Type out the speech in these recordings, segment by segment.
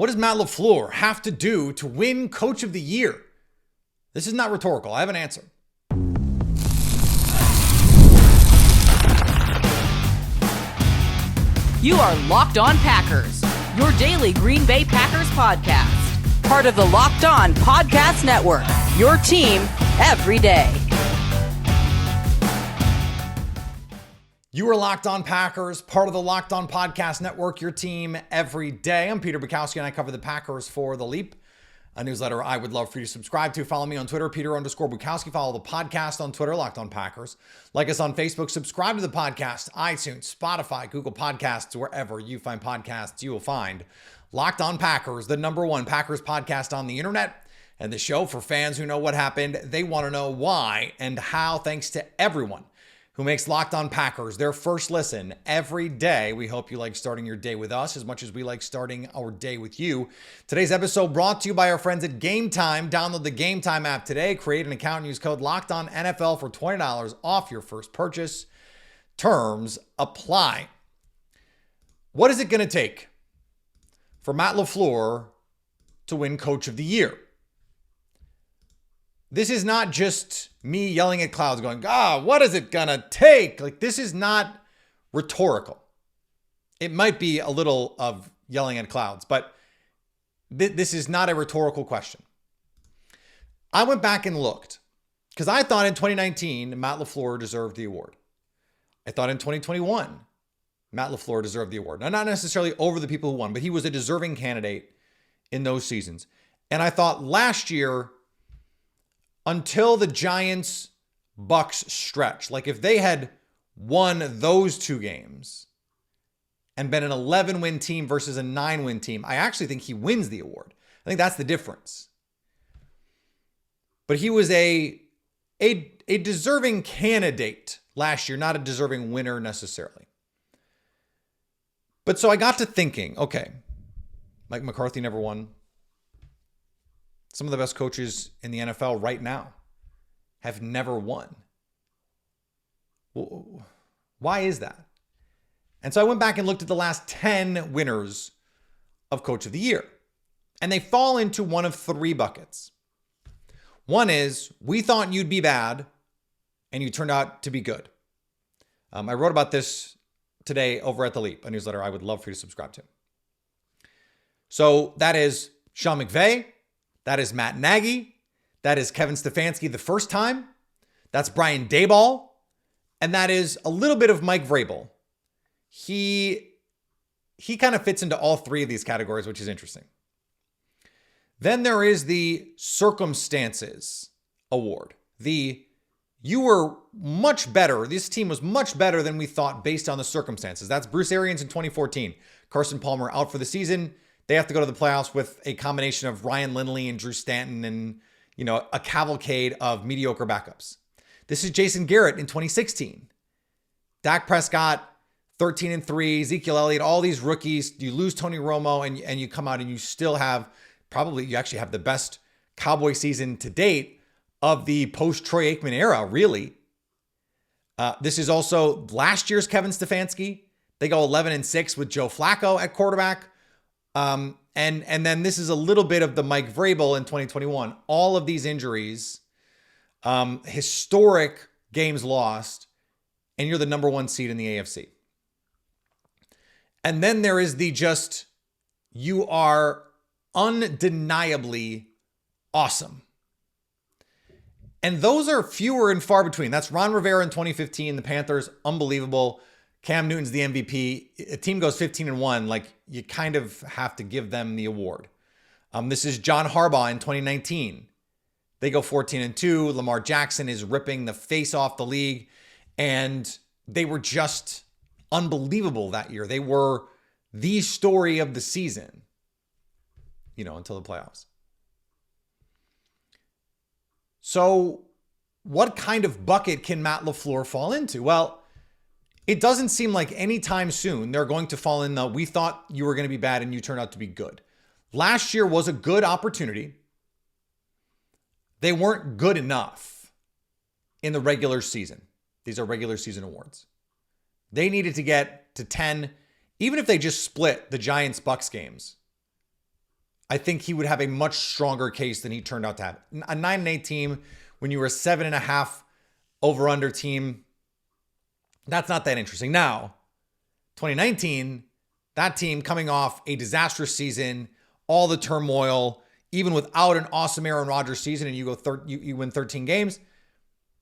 What does Matt LaFleur have to do to win Coach of the Year? This is not rhetorical. I have an answer. You are Locked On Packers, your daily Green Bay Packers podcast. Part of the Locked On Podcast Network, your team every day. You are Locked On Packers, part of the Locked On Podcast Network, your team every day. I'm Peter Bukowski, and I cover the Packers for The Leap, a newsletter I would love for you to subscribe to. Follow me on Twitter, Peter_Bukowski. Follow the podcast on Twitter, Locked On Packers. Like us on Facebook. Subscribe to the podcast, iTunes, Spotify, Google Podcasts, wherever you find podcasts, you will find Locked On Packers, the #1 Packers podcast on the internet, and the show for fans who know what happened. They want to know why and how, thanks to everyone who makes Locked On Packers their first listen every day. We hope you like starting your day with us as much as we like starting our day with you. Today's episode brought to you by our friends at Game Time. Download the Game Time app today. Create an account and use code LOCKEDONNFL for $20 off your first purchase. Terms apply. What is it going to take for Matt LaFleur to win Coach of the Year? This is not just me yelling at clouds going, what is it gonna take? Like, this is not rhetorical. It might be a little of yelling at clouds, but this is not a rhetorical question. I went back and looked because I thought in 2019, Matt LaFleur deserved the award. I thought in 2021, Matt LaFleur deserved the award. Now, not necessarily over the people who won, but he was a deserving candidate in those seasons. And I thought last year, until the Giants-Bucks stretch, like if they had won those two games and been an 11-win team versus a 9-win team, I actually think he wins the award. I think that's the difference. But he was a deserving candidate last year, not a deserving winner necessarily. But so I got to thinking, okay, Mike McCarthy never won. Some of the best coaches in the NFL right now have never won. Why is that? And so I went back and looked at the last 10 winners of Coach of the Year. And they fall into one of three buckets. One is, we thought you'd be bad, and you turned out to be good. I wrote about this today over at The Leap, a newsletter I would love for you to subscribe to. So that is Sean McVay. That is Matt Nagy. That is Kevin Stefanski the first time. That's Brian Daboll. And that is a little bit of Mike Vrabel. He kind of fits into all three of these categories, which is interesting. Then there is the Circumstances Award. You were much better. This team was much better than we thought based on the circumstances. That's Bruce Arians in 2014. Carson Palmer out for the season. They have to go to the playoffs with a combination of Ryan Lindley and Drew Stanton and, a cavalcade of mediocre backups. This is Jason Garrett in 2016. Dak Prescott, 13-3, Ezekiel Elliott, all these rookies. You lose Tony Romo and you come out and you still have, you actually have the best Cowboy season to date of the post-Troy Aikman era, really. This is also last year's Kevin Stefanski. They go 11-6 with Joe Flacco at quarterback. And then this is a little bit of the Mike Vrabel in 2021. All of these injuries, historic games lost, and you're the #1 seed in the AFC. And then there is you are undeniably awesome. And those are fewer and far between. That's Ron Rivera in 2015, the Panthers, unbelievable. Cam Newton's the MVP. A team goes 15-1, like you kind of have to give them the award. This is John Harbaugh in 2019. They go 14-2. Lamar Jackson is ripping the face off the league, and they were just unbelievable that year. They were the story of the season, until the playoffs. So what kind of bucket can Matt LaFleur fall into? Well, it doesn't seem like anytime soon they're going to fall in we thought you were going to be bad and you turned out to be good. Last year was a good opportunity. They weren't good enough in the regular season. These are regular season awards. They needed to get to 10, even if they just split the Giants-Bucks games. I think he would have a much stronger case than he turned out to have. A 9-8 team, when you were a 7.5 over-under team, that's not that interesting. Now, 2019, that team coming off a disastrous season, all the turmoil, even without an awesome Aaron Rodgers season, and you win 13 games,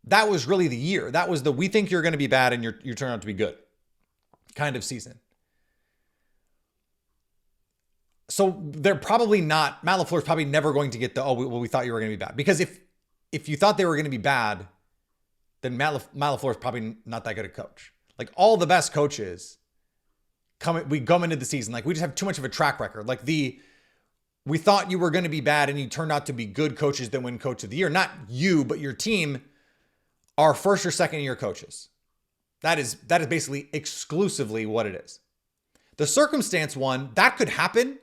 that was really the year. That was the we think you're going to be bad and you turn out to be good kind of season. So they're probably not, Matt LaFleur is probably never going to get the, we thought you were going to be bad. Because if you thought they were going to be bad, then Matt LaFleur is probably not that good a coach. Like all the best coaches we come into the season, like we just have too much of a track record. Like we thought you were going to be bad and you turned out to be good coaches that win coach of the year. Not you, but your team are first or second year coaches. That is basically exclusively what it is. The circumstance one, that could happen.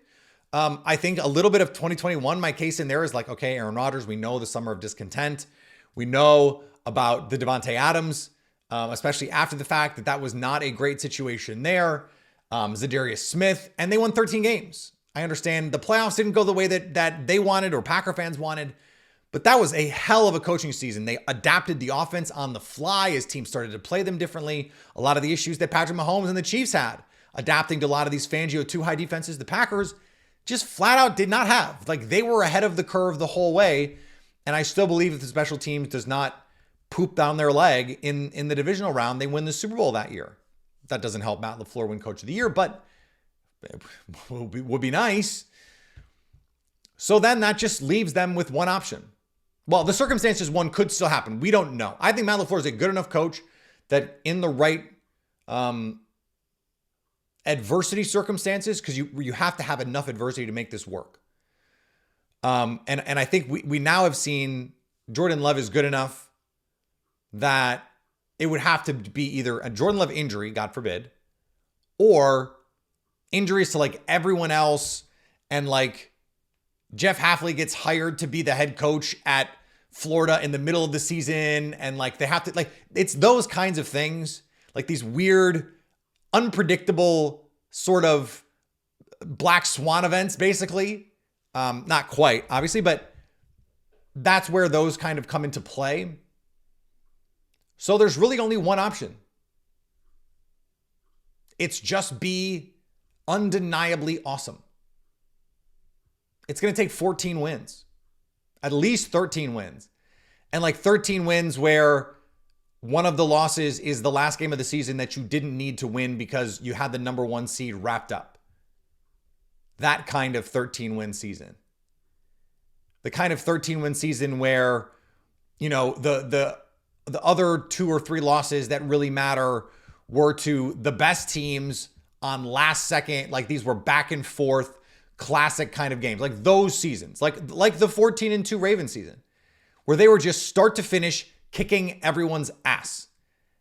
I think a little bit of 2021, my case in there is like, okay, Aaron Rodgers, we know the summer of discontent. We know about the Devontae Adams, especially after the fact that was not a great situation there. Zadarius Smith, and they won 13 games. I understand the playoffs didn't go the way that they wanted or Packer fans wanted, but that was a hell of a coaching season. They adapted the offense on the fly as teams started to play them differently. A lot of the issues that Patrick Mahomes and the Chiefs had, adapting to a lot of these Fangio 2-high defenses, the Packers just flat out did not have. Like they were ahead of the curve the whole way. And I still believe if the special teams does not poop down their leg in the divisional round, they win the Super Bowl that year. That doesn't help Matt LaFleur win coach of the year, but it would be nice. So then that just leaves them with one option. Well, the circumstances one could still happen. We don't know. I think Matt LaFleur is a good enough coach that in the right adversity circumstances, because you have to have enough adversity to make this work. And I think we now have seen Jordan Love is good enough that it would have to be either a Jordan Love injury, God forbid, or injuries to like everyone else. And like Jeff Hafley gets hired to be the head coach at Florida in the middle of the season. And like they have to, like, it's those kinds of things, like these weird, unpredictable sort of black swan events, basically. Not quite, obviously, but that's where those kind of come into play. So there's really only one option. It's just be undeniably awesome. It's going to take 14 wins, at least 13 wins. And like 13 wins where one of the losses is the last game of the season that you didn't need to win because you had the number 1 seed wrapped up. That kind of 13-win season. The kind of 13-win season where, you know, the other 2 or 3 losses that really matter were to the best teams on last second. Like these were back and forth, classic kind of games. Like those seasons, like the 14-2 Ravens season, where they were just start to finish kicking everyone's ass.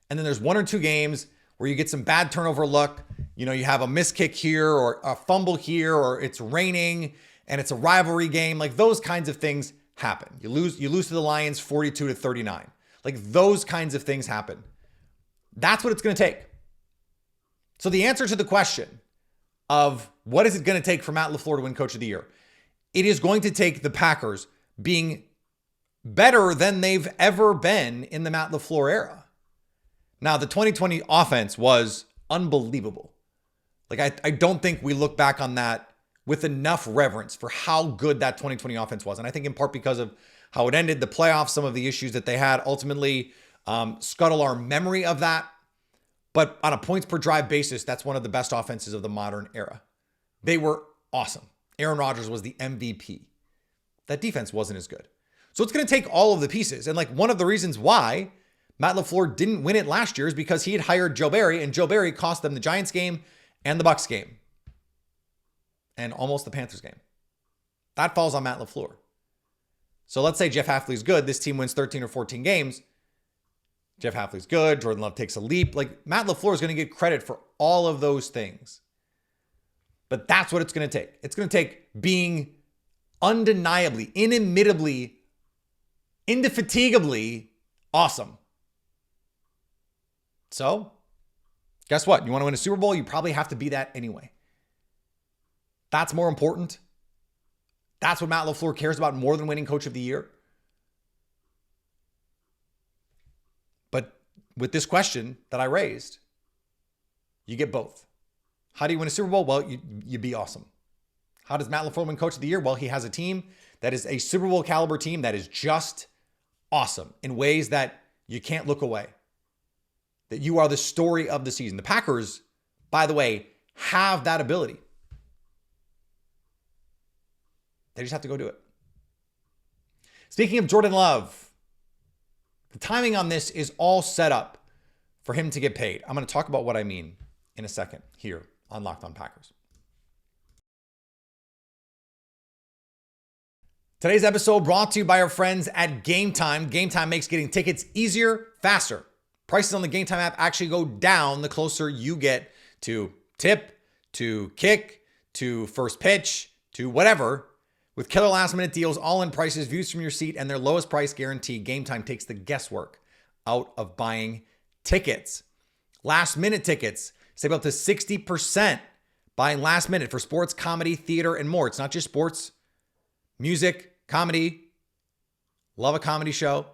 And then there's 1 or 2 games where you get some bad turnover luck. You know, you have a missed kick here or a fumble here, or it's raining and it's a rivalry game. Like those kinds of things happen. You lose to the Lions 42-39. Like those kinds of things happen. That's what it's going to take. So the answer to the question of what is it going to take for Matt LaFleur to win coach of the year? It is going to take the Packers being better than they've ever been in the Matt LaFleur era. Now, the 2020 offense was unbelievable. Like, I don't think we look back on that with enough reverence for how good that 2020 offense was. And I think in part because of how it ended, the playoffs, some of the issues that they had ultimately scuttle our memory of that. But on a points per drive basis, that's one of the best offenses of the modern era. They were awesome. Aaron Rodgers was the MVP. That defense wasn't as good. So it's going to take all of the pieces. And like one of the reasons why Matt LaFleur didn't win it last year is because he had hired Joe Barry, and Joe Barry cost them the Giants game and the Bucs game and almost the Panthers game. That falls on Matt LaFleur. So let's say Jeff Hafley's good. This team wins 13 or 14 games. Jeff Hafley's good. Jordan Love takes a leap. Like Matt LaFleur is going to get credit for all of those things. But that's what it's going to take. It's going to take being undeniably, inadmittably, indefatigably awesome. So, guess what? You want to win a Super Bowl? You probably have to be that anyway. That's more important. That's what Matt LaFleur cares about more than winning Coach of the Year. But with this question that I raised, you get both. How do you win a Super Bowl? Well, you be awesome. How does Matt LaFleur win Coach of the Year? Well, he has a team that is a Super Bowl caliber team that is just awesome in ways that you can't look away. That you are the story of the season. The Packers, by the way, have that ability. They just have to go do it. Speaking of Jordan Love, the timing on this is all set up for him to get paid. I'm going to talk about what I mean in a second here on Locked On Packers. Today's episode brought to you by our friends at Game Time. Game Time makes getting tickets easier, faster. Prices on the Game Time app actually go down the closer you get to tip, to kick, to first pitch, to whatever. With killer last-minute deals, all-in prices, views from your seat, and their lowest price guarantee, Game Time takes the guesswork out of buying tickets. Last-minute tickets save up to 60% buying last minute for sports, comedy, theater, and more. It's not just sports, music, comedy. Love a comedy show.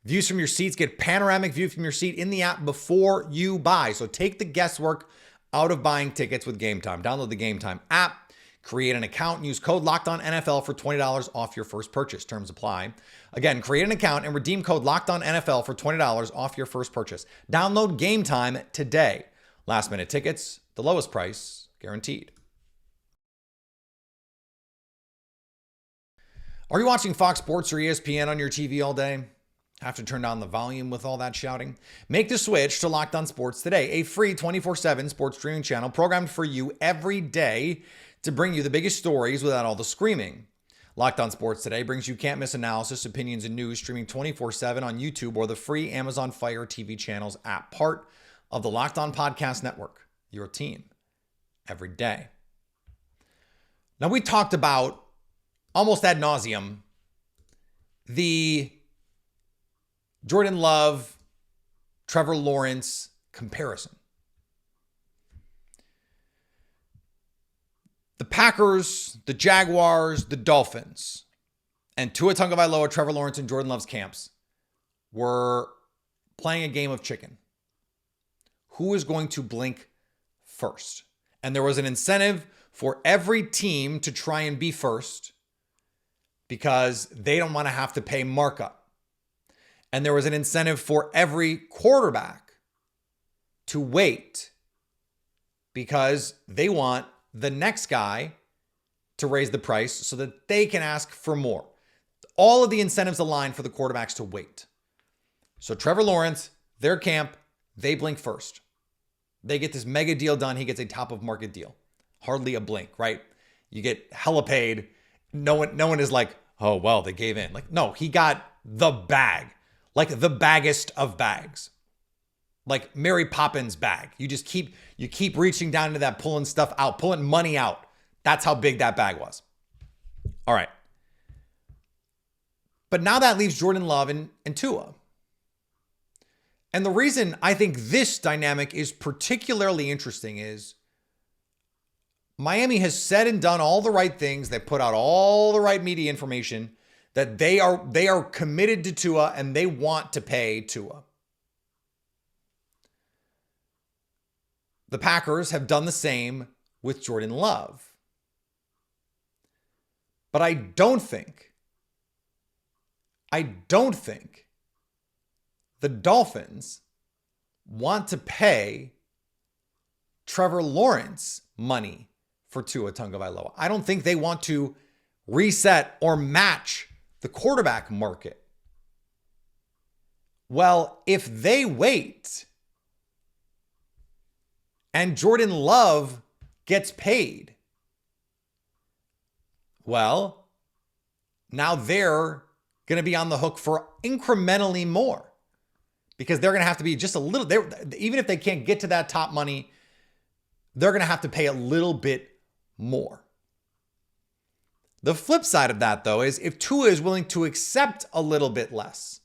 Views from your seats. Get panoramic view from your seat in the app before you buy. So take the guesswork out of buying tickets with Game Time. Download the Game Time app. Create an account and use code LOCKEDONNFL for $20 off your first purchase. Terms apply. Again, create an account and redeem code LOCKEDONNFL for $20 off your first purchase. Download Game Time today. Last minute tickets, the lowest price guaranteed. Are you watching Fox Sports or ESPN on your TV all day? Have to turn down the volume with all that shouting? Make the switch to Locked On Sports today, a free 24/7 sports streaming channel programmed for you every day to bring you the biggest stories without all the screaming. Locked On Sports Today brings you can't miss analysis, opinions, and news streaming 24/7 on YouTube or the free Amazon Fire TV channels app, part of the Locked On Podcast Network, your team every day. Now, we talked about almost ad nauseum the Jordan Love, Trevor Lawrence comparison. The Packers, the Jaguars, the Dolphins, and Tua Tagovailoa, Trevor Lawrence, and Jordan Love's camps were playing a game of chicken. Who is going to blink first? And there was an incentive for every team to try and be first because they don't want to have to pay markup. And there was an incentive for every quarterback to wait because they want the next guy to raise the price so that they can ask for more. All of the incentives align for the quarterbacks to wait. So Trevor Lawrence, their camp, they blink first. They get this mega deal done. He gets a top of market deal. Hardly a blink, right? You get hella paid. No one is like, oh, well, they gave in. Like, no, he got the bag, like the baggest of bags. Like Mary Poppins bag. You keep reaching down into that, pulling stuff out, pulling money out. That's how big that bag was. All right. But now that leaves Jordan Love and Tua. And the reason I think this dynamic is particularly interesting is Miami has said and done all the right things. They put out all the right media information that they are committed to Tua and they want to pay Tua. The Packers have done the same with Jordan Love. But I don't think the Dolphins want to pay Trevor Lawrence money for Tua Tagovailoa. I don't think they want to reset or match the quarterback market. Well, if they wait and Jordan Love gets paid, well, now they're going to be on the hook for incrementally more because they're going to have to be just a little, even if they can't get to that top money, they're going to have to pay a little bit more. The flip side of that, though, is if Tua is willing to accept a little bit less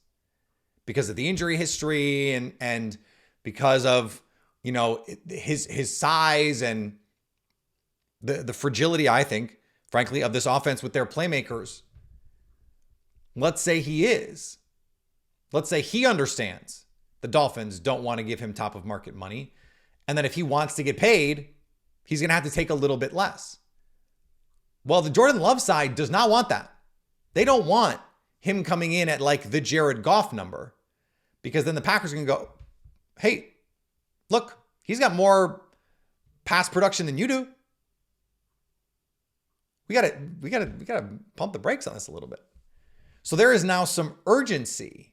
because of the injury history and because of, his size and the fragility, I think, frankly, of this offense with their playmakers. Let's say he is. Let's say he understands the Dolphins don't want to give him top of market money, and that if he wants to get paid, he's going to have to take a little bit less. Well, the Jordan Love side does not want that. They don't want him coming in at like the Jared Goff number, because then the Packers can go, hey, look, he's got more pass production than you do. We gotta pump the brakes on this a little bit. So there is now some urgency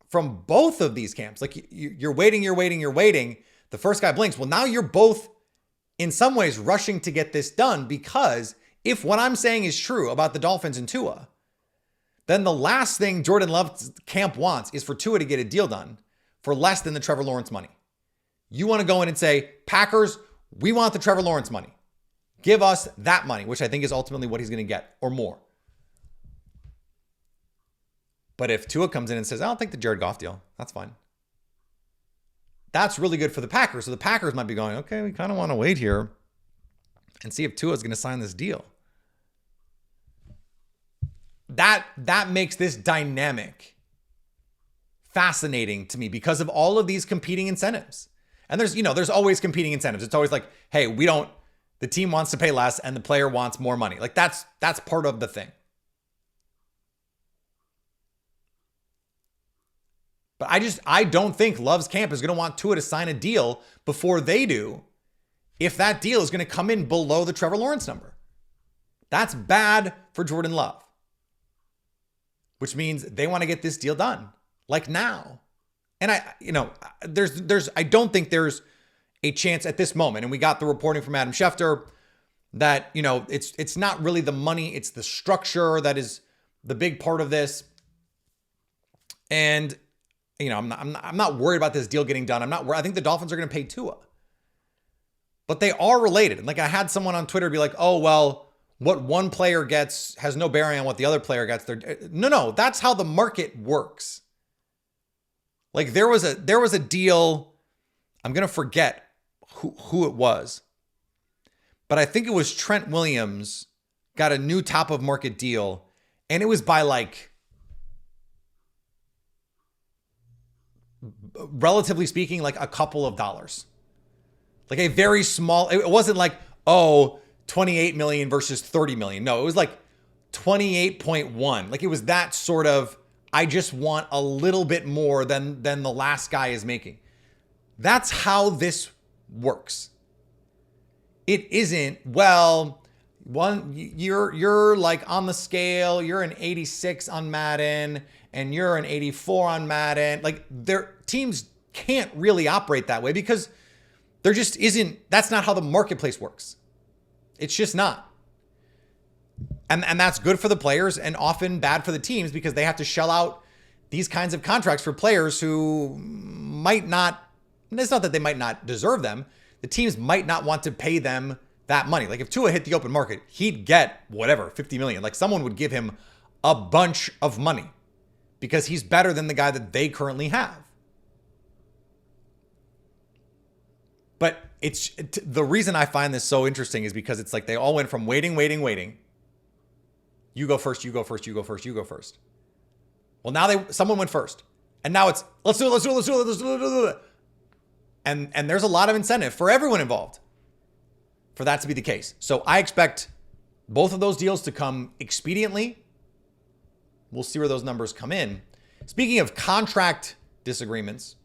from both of these camps. Like you're waiting. The first guy blinks. Well, now you're both in some ways rushing to get this done, because if what I'm saying is true about the Dolphins and Tua, then the last thing Jordan Love's camp wants is for Tua to get a deal done for less than the Trevor Lawrence money. You want to go in and say, Packers, we want the Trevor Lawrence money. Give us that money, which I think is ultimately what he's going to get, or more. But if Tua comes in and says, I'll take the Jared Goff deal, that's fine. That's really good for the Packers. So the Packers might be going, okay, we kind of want to wait here and see if Tua is going to sign this deal. That makes this dynamic fascinating to me because of all of these competing incentives. And there's always competing incentives. It's always like, hey, the team wants to pay less and the player wants more money. Like that's part of the thing. But I don't think Love's camp is going to want Tua to sign a deal before they do, if that deal is going to come in below the Trevor Lawrence number. That's bad for Jordan Love, which means they want to get this deal done like now. And I don't think there's a chance at this moment. And we got the reporting from Adam Schefter that, it's not really the money, it's the structure that is the big part of this. And I'm not worried about this deal getting done. I think the Dolphins are going to pay Tua, but they are related. And like I had someone on Twitter be like, oh, well, what one player gets has no bearing on what the other player gets. No, that's how the market works. Like there was a deal. I'm going to forget who it was, but I think it was Trent Williams got a new top of market deal, and it was by like, relatively speaking, like a couple of dollars, like a very small, it wasn't like, 28 million versus 30 million. No, it was like 28.1. Like it was that sort of, I just want a little bit more than the last guy is making. That's how this works. It isn't, well, you're like on the scale, you're an 86 on Madden and you're an 84 on Madden. Like their teams can't really operate that way because there just isn't, that's not how the marketplace works. It's just not. And that's good for the players and often bad for the teams because they have to shell out these kinds of contracts for players who might not, it's not that they might not deserve them. The teams might not want to pay them that money. Like if Tua hit the open market, he'd get whatever, 50 million. Like someone would give him a bunch of money because he's better than the guy that they currently have. But the reason I find this so interesting is because it's like they all went from waiting. You go first, you go first, you go first, you go first. Well, now someone went first. And now it's, let's do it. And there's a lot of incentive for everyone involved for that to be the case. So I expect both of those deals to come expediently. We'll see where those numbers come in. Speaking of contract disagreements,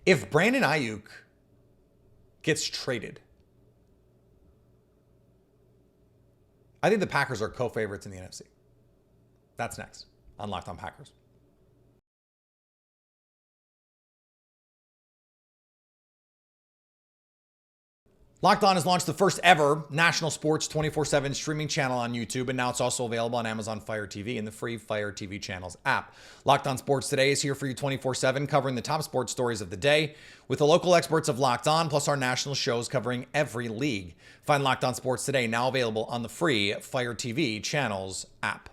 if Brandon Aiyuk gets traded, I think the Packers are co-favorites in the NFC. That's next on Locked On Packers. Locked On has launched the first ever national sports 24/7 streaming channel on YouTube, and now it's also available on Amazon Fire TV and the free Fire TV channels app. Locked On Sports Today is here for you 24/7, covering the top sports stories of the day with the local experts of Locked On, plus our national shows covering every league. Find Locked On Sports Today now available on the free Fire TV channels app.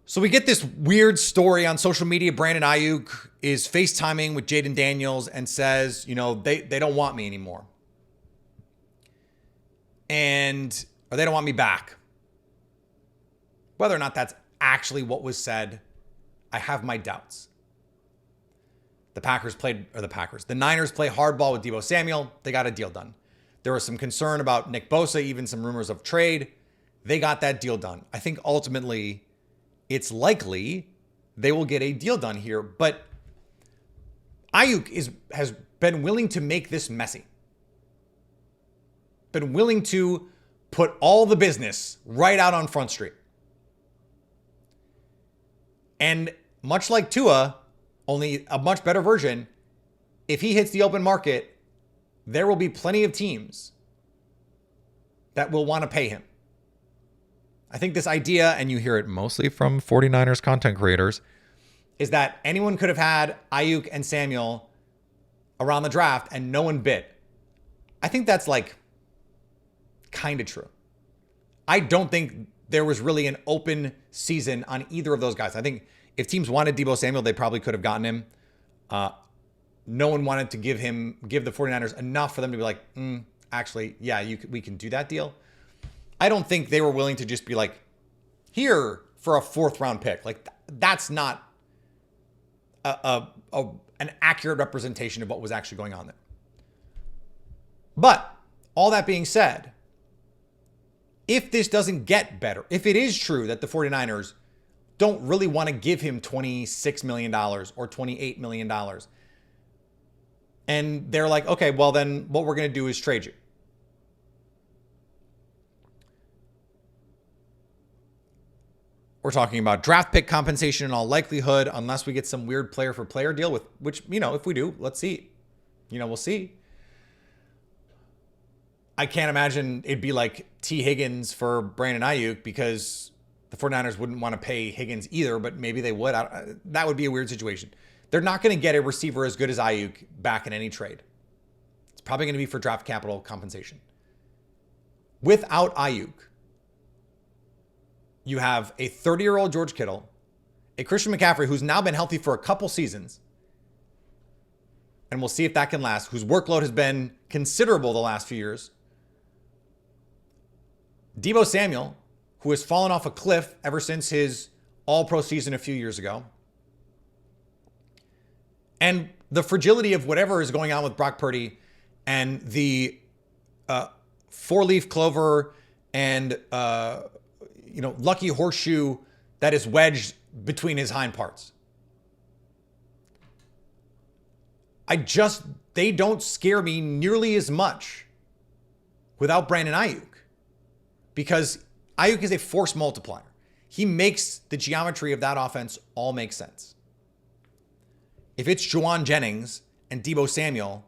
So we get this weird story on social media. Brandon Aiyuk is FaceTiming with Jaden Daniels and says, they don't want me anymore. or they don't want me back. Whether or not that's actually what was said, I have my doubts. The Niners play hardball with Deebo Samuel. They got a deal done. There was some concern about Nick Bosa, even some rumors of trade. They got that deal done. I think ultimately it's likely they will get a deal done here, but Aiyuk has been willing to make this messy. Been willing to put all the business right out on Front Street. And much like Tua, only a much better version, if he hits the open market, there will be plenty of teams that will want to pay him. I think this idea, and you hear it mostly from 49ers content creators, is that anyone could have had Aiyuk and Samuel around the draft and no one bid. I think that's like kind of true. I don't think there was really an open season on either of those guys. I think if teams wanted Deebo Samuel, they probably could have gotten him. No one wanted to give the 49ers enough for them to be like, actually, yeah, we can do that deal. I don't think they were willing to just be like, here for a 4th round pick. Like, that's not an accurate representation of what was actually going on there. But all that being said, if this doesn't get better, if it is true that the 49ers don't really want to give him $26 million or $28 million, and they're like, okay, well then what we're going to do is trade you. We're talking about draft pick compensation in all likelihood, unless we get some weird player for player deal with, which, if we do, let's see. We'll see. I can't imagine it'd be like T. Higgins for Brandon Aiyuk, because the 49ers wouldn't want to pay Higgins either, but maybe they would. That would be a weird situation. They're not going to get a receiver as good as Aiyuk back in any trade. It's probably going to be for draft capital compensation. Without Aiyuk, you have a 30-year-old George Kittle, a Christian McCaffrey who's now been healthy for a couple seasons, and we'll see if that can last, whose workload has been considerable the last few years. Deebo Samuel, who has fallen off a cliff ever since his all-pro season a few years ago. And the fragility of whatever is going on with Brock Purdy and the 4-leaf clover and lucky horseshoe that is wedged between his hind parts. They don't scare me nearly as much without Brandon Aiyuk, because Aiyuk is a force multiplier. He makes the geometry of that offense all make sense. If it's Juwan Jennings and Deebo Samuel,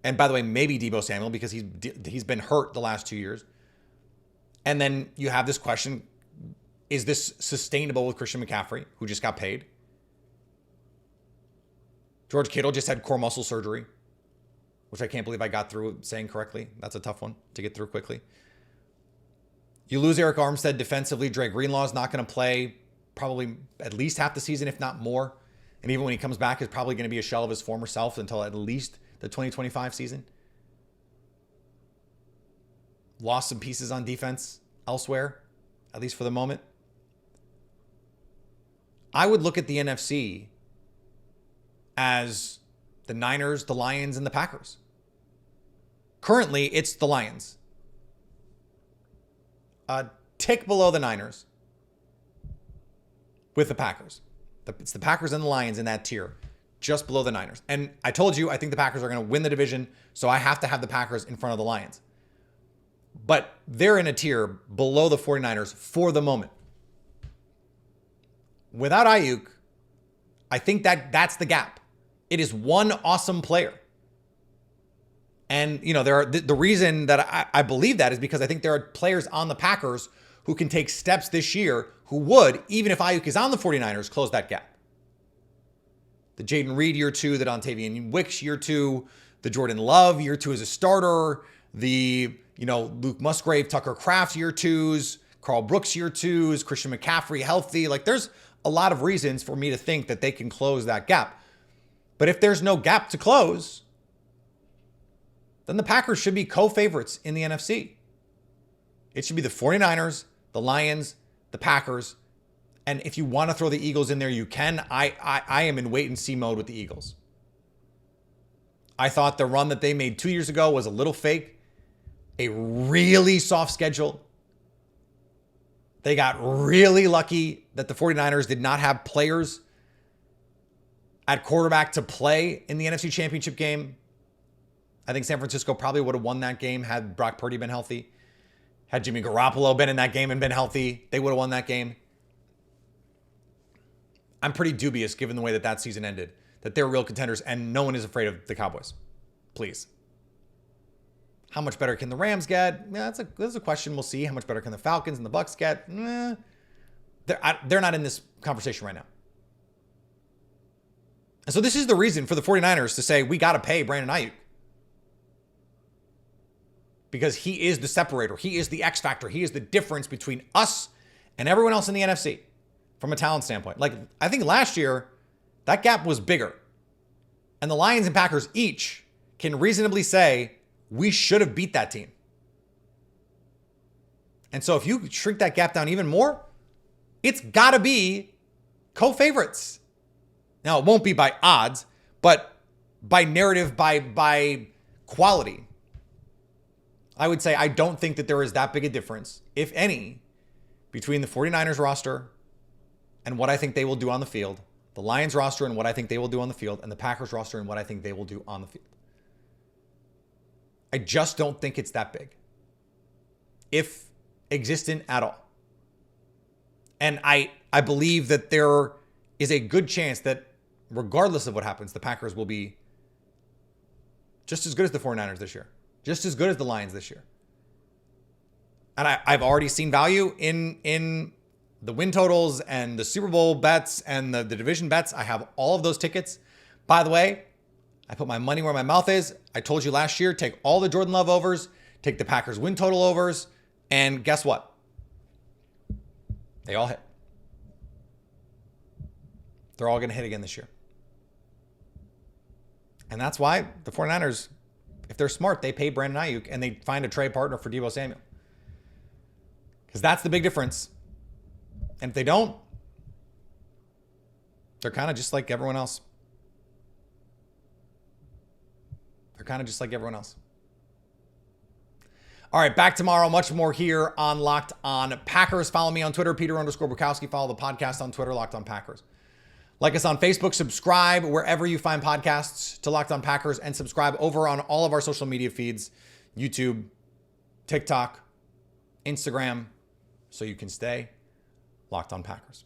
and by the way, maybe Deebo Samuel, because he's been hurt the last 2 years, and then you have this question, is this sustainable with Christian McCaffrey, who just got paid? George Kittle just had core muscle surgery, which I can't believe I got through saying correctly. That's a tough one to get through quickly. You lose Eric Armstead defensively. Dre Greenlaw is not going to play probably at least half the season, if not more. And even when he comes back, is probably going to be a shell of his former self until at least the 2025 season. Lost some pieces on defense elsewhere, at least for the moment. I would look at the NFC as the Niners, the Lions, and the Packers. Currently, it's the Lions. A tick below the Niners with the Packers. It's the Packers and the Lions in that tier, just below the Niners. And I told you, I think the Packers are going to win the division, so I have to have the Packers in front of the Lions. But they're in a tier below the 49ers for the moment. Without Aiyuk, I think that's the gap. It is one awesome player. And, the reason that I believe that is because I think there are players on the Packers who can take steps this year who would, even if Aiyuk is on the 49ers, close that gap. The Jaden Reed year 2, the Dontavian Wicks year 2, the Jordan Love year 2 as a starter, the, Luke Musgrave, Tucker Kraft year 2s, Carl Brooks year 2s, Christian McCaffrey healthy. Like, there's a lot of reasons for me to think that they can close that gap. But if there's no gap to close, then the Packers should be co-favorites in the NFC. It should be the 49ers, the Lions, the Packers. And if you want to throw the Eagles in there, you can. I am in wait and see mode with the Eagles. I thought the run that they made 2 years ago was a little fake. A really soft schedule. They got really lucky that the 49ers did not have players at quarterback to play in the NFC Championship game. I think San Francisco probably would have won that game had Brock Purdy been healthy. Had Jimmy Garoppolo been in that game and been healthy, they would have won that game. I'm pretty dubious, given the way that season ended, that they're real contenders and no one is afraid of the Cowboys. Please. How much better can the Rams get? Yeah, that's a question. We'll see. How much better can the Falcons and the Bucs get? They're not in this conversation right now. And so this is the reason for the 49ers to say, we got to pay Brandon Aiyuk. Because he is the separator. He is the X factor. He is the difference between us and everyone else in the NFC from a talent standpoint. Like, I think last year, that gap was bigger. And the Lions and Packers each can reasonably say, we should have beat that team. And so if you shrink that gap down even more, it's got to be co-favorites. Now, it won't be by odds, but by narrative, by quality. I would say I don't think that there is that big a difference, if any, between the 49ers roster and what I think they will do on the field, the Lions roster and what I think they will do on the field, and the Packers roster and what I think they will do on the field. I just don't think it's that big, if existent at all. And I believe that there is a good chance that regardless of what happens, the Packers will be just as good as the 49ers this year, just as good as the Lions this year. And I've already seen value in the win totals and the Super Bowl bets and the division bets. I have all of those tickets. By the way, I put my money where my mouth is. I told you last year, take all the Jordan Love overs, take the Packers win total overs, and guess what? They all hit. They're all going to hit again this year. And that's why the 49ers, if they're smart, they pay Brandon Aiyuk and they find a trade partner for Deebo Samuel. Because that's the big difference. And if they don't, they're kind of just like everyone else. They're kind of just like everyone else. All right, back tomorrow. Much more here on Locked On Packers. Follow me on Twitter, Peter_Bukowski. Follow the podcast on Twitter, Locked On Packers. Like us on Facebook, subscribe wherever you find podcasts to Locked On Packers, and subscribe over on all of our social media feeds, YouTube, TikTok, Instagram, so you can stay Locked On Packers.